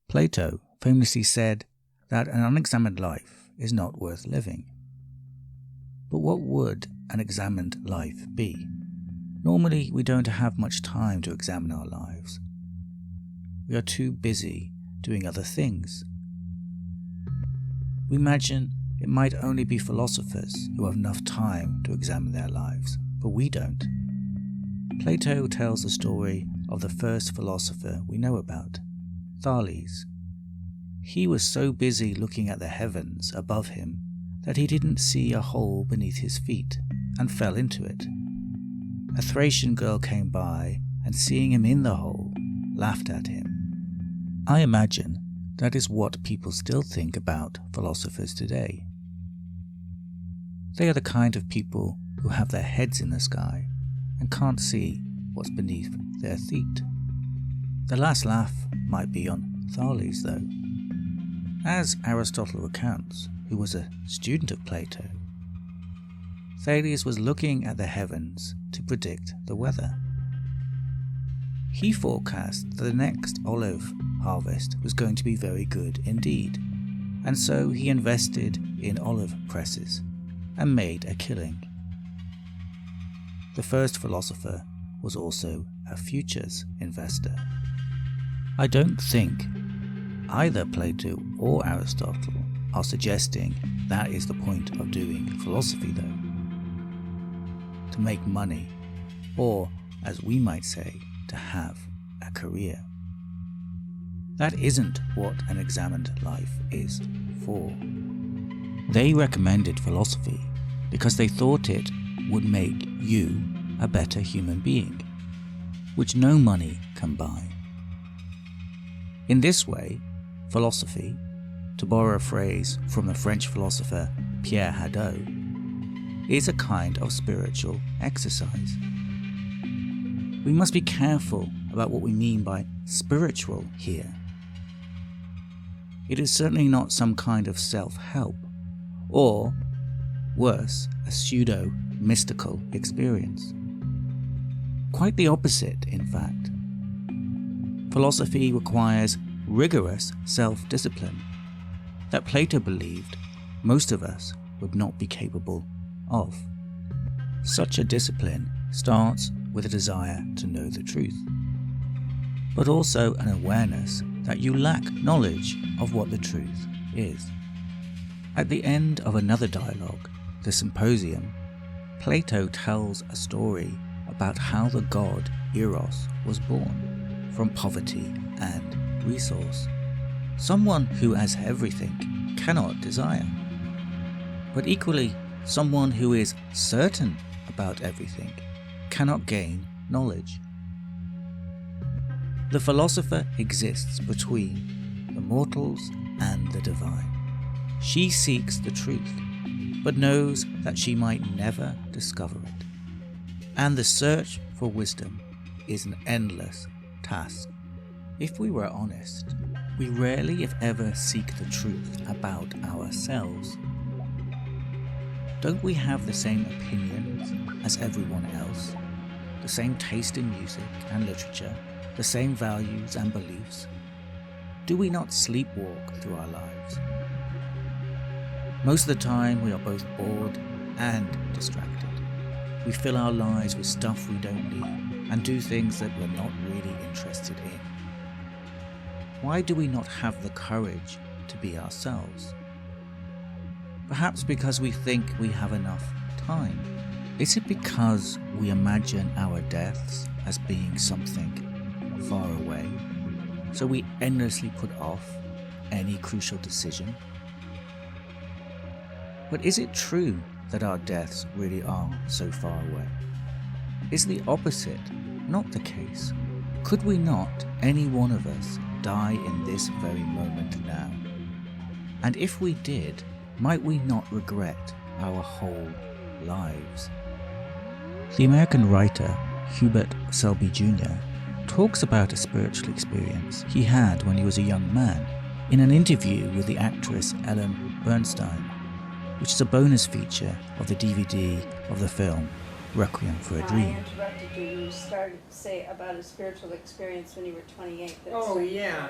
Plato famously said that an unexamined life is not worth living. But what would an examined life be? Normally, we don't have much time to examine our lives. We are too busy doing other things. We imagine it might only be philosophers who have enough time to examine their lives, but we don't. Plato tells the story of the first philosopher we know about, Thales. He was so busy looking at the heavens above him that he didn't see a hole beneath his feet and fell into it. A Thracian girl came by and, seeing him in the hole, laughed at him. I imagine that is what people still think about philosophers today. They are the kind of people who have their heads in the sky and can't see what's beneath their feet. The last laugh might be on Thales, though. As Aristotle recounts, who was a student of Plato, Thales was looking at the heavens to predict the weather. He forecast that the next olive harvest was going to be very good indeed, and so he invested in olive presses and made a killing. The first philosopher was also a futures investor. I don't think either Plato or Aristotle are suggesting that is the point of doing philosophy, though. To make money, or as we might say, to have a career. That isn't what an examined life is for. They recommended philosophy because they thought it would make you a better human being, which no money can buy. In this way, philosophy, to borrow a phrase from the French philosopher Pierre Hadot, is a kind of spiritual exercise. We must be careful about what we mean by spiritual here. It is certainly not some kind of self-help, or, worse, a pseudo-mystical experience. Quite the opposite, in fact. Philosophy requires rigorous self-discipline that Plato believed most of us would not be capable of. Such a discipline starts with a desire to know the truth, but also an awareness that you lack knowledge of what the truth is. At the end of another dialogue, the Symposium, Plato tells a story about how the god Eros was born from poverty and resource, someone who has everything cannot desire, but equally someone who is certain about everything cannot gain knowledge. The philosopher exists between the mortals and the divine. She seeks the truth, but knows that she might never discover it. And the search for wisdom is an endless task. If we were honest, we rarely, if ever, seek the truth about ourselves. Don't we have the same opinions as everyone else? The same taste in music and literature? The same values and beliefs? Do we not sleepwalk through our lives? Most of the time we are both bored and distracted. We fill our lives with stuff we don't need and do things that we're not really interested in. Why do we not have the courage to be ourselves? Perhaps because we think we have enough time. Is it because we imagine our deaths as being something far away, so we endlessly put off any crucial decision? But is it true that our deaths really are so far away? Is the opposite not the case? Could we not, any one of us, die in this very moment now? And if we did, might we not regret our whole lives? The American writer Hubert Selby Jr. talks about a spiritual experience he had when he was a young man in an interview with the actress Ellen Bernstein, which is a bonus feature of the DVD of the film Requiem for a Dream. I interrupted you. You started to say about a spiritual experience when you were 28. Oh, yeah.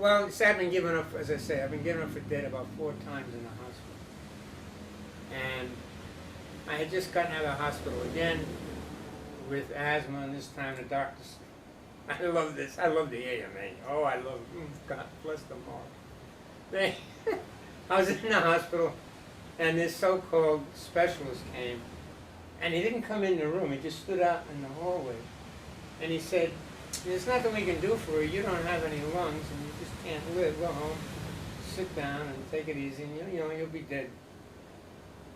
Well, see, I've been given up, as I say, I've been given up for dead about 4 times in the hospital. And I had just gotten out of the hospital again with asthma, and this time the doctors, I love this, I love the AMA. Oh, I love, God bless them all. I was in the hospital, and this so-called specialist came, and he didn't come in the room, he just stood out in the hallway. And he said, there's nothing we can do for you, you don't have any lungs, and you just can't live, go home, sit down and take it easy, and you know, you'll be dead.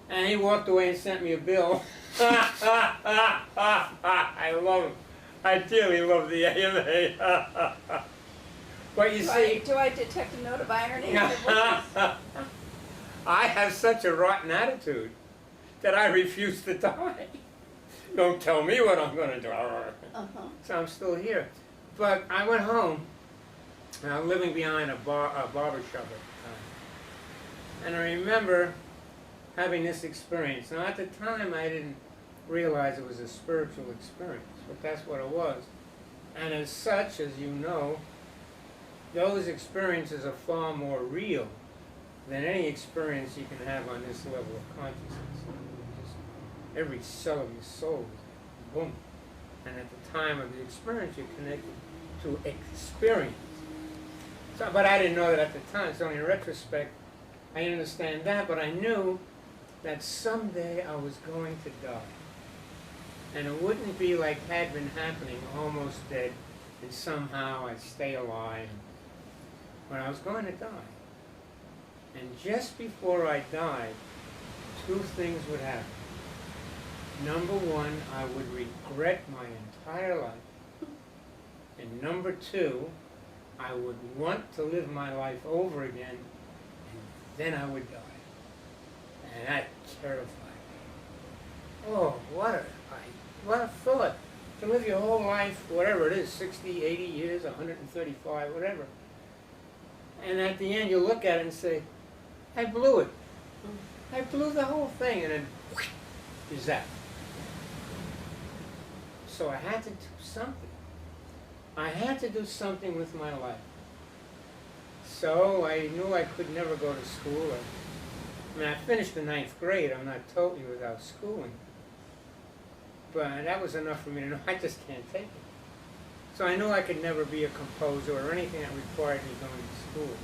And he walked away and sent me a bill. I love him. I dearly love the AMA. But you see... Do I detect a note of irony? I have such a rotten attitude that I refuse to die. Don't tell me what I'm going to do. So I'm still here. But I went home, and I was living behind a barber shop at the time. And I remember having this experience. Now at the time I didn't realize it was a spiritual experience, but that's what it was. And as such, as you know, those experiences are far more real than any experience you can have on this level of consciousness. Just every cell of your soul is boom. And at the time of the experience, you're connected to experience. So, but I didn't know that at the time, so in retrospect, I understand that, but I knew that someday I was going to die. And it wouldn't be like had been happening, almost dead, and somehow I'd stay alive. But I was going to die. And just before I died, 2 things would happen. Number 1, I would regret my entire life. And number 2, I would want to live my life over again, and then I would die. And that terrified me. Oh, what a thought. To live your whole life, whatever it is, 60, 80 years, 135, whatever. And at the end you look at it and say, I blew it. I blew the whole thing, and then you're zapped. So I had to do something. I had to do something with my life. So I knew I could never go to school. I mean, I finished the 9th grade. I'm not totally without schooling. But that was enough for me to know I just can't take it. So I knew I could never be a composer or anything that required me going to school.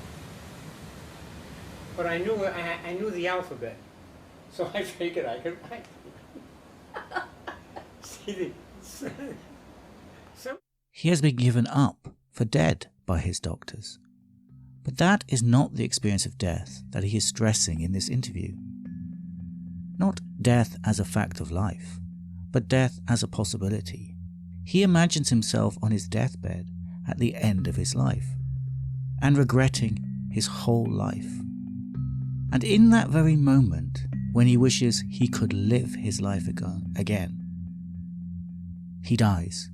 But I knew the alphabet. So I figured I could write. See, He has been given up for dead by his doctors. But that is not the experience of death that he is stressing in this interview. Not death as a fact of life, but death as a possibility. He imagines himself on his deathbed at the end of his life, and regretting his whole life. And in that very moment, when he wishes he could live his life again, he dies.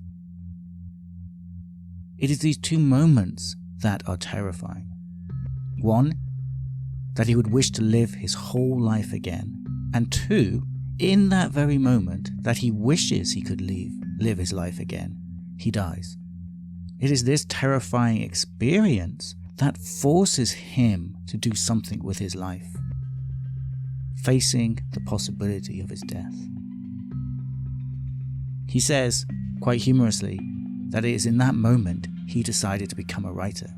It is these 2 moments that are terrifying. 1, that he would wish to live his whole life again, and 2, in that very moment that he wishes he could live his life again, he dies. It is this terrifying experience that forces him to do something with his life, facing the possibility of his death. He says, quite humorously, that it is in that moment he decided to become a writer,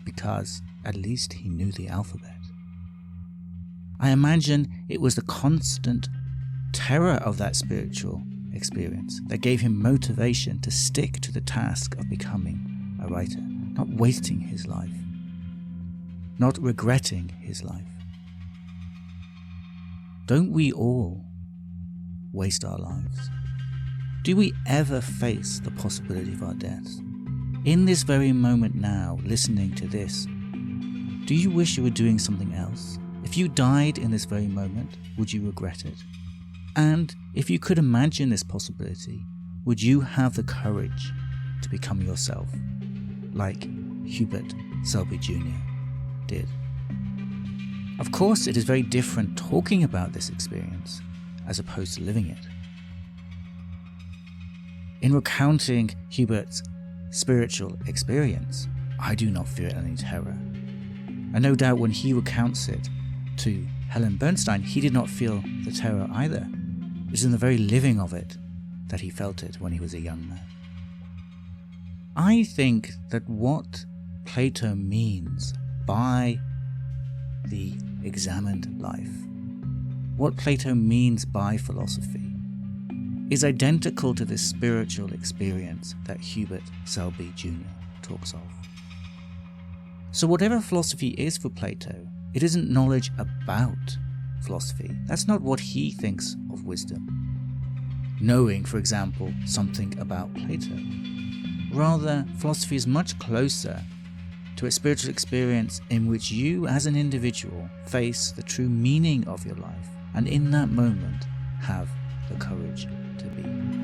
because at least he knew the alphabet. I imagine it was the constant terror of that spiritual experience that gave him motivation to stick to the task of becoming a writer, not wasting his life, not regretting his life. Don't we all waste our lives? Do we ever face the possibility of our deaths? In this very moment now, listening to this, do you wish you were doing something else? If you died in this very moment, would you regret it? And if you could imagine this possibility, would you have the courage to become yourself, like Hubert Selby Jr. did? Of course, it is very different talking about this experience as opposed to living it. In recounting Hubert's spiritual experience, I do not fear any terror. And no doubt when he recounts it to Helen Bernstein, he did not feel the terror either. It's in the very living of it that he felt it when he was a young man. I think that what Plato means by the examined life, what Plato means by philosophy, is identical to this spiritual experience that Hubert Selby Jr. talks of. So whatever philosophy is for Plato, it isn't knowledge about philosophy. That's not what he thinks of wisdom. Knowing, for example, something about Plato. Rather, philosophy is much closer to a spiritual experience in which you as an individual face the true meaning of your life, and in that moment have the courage to be.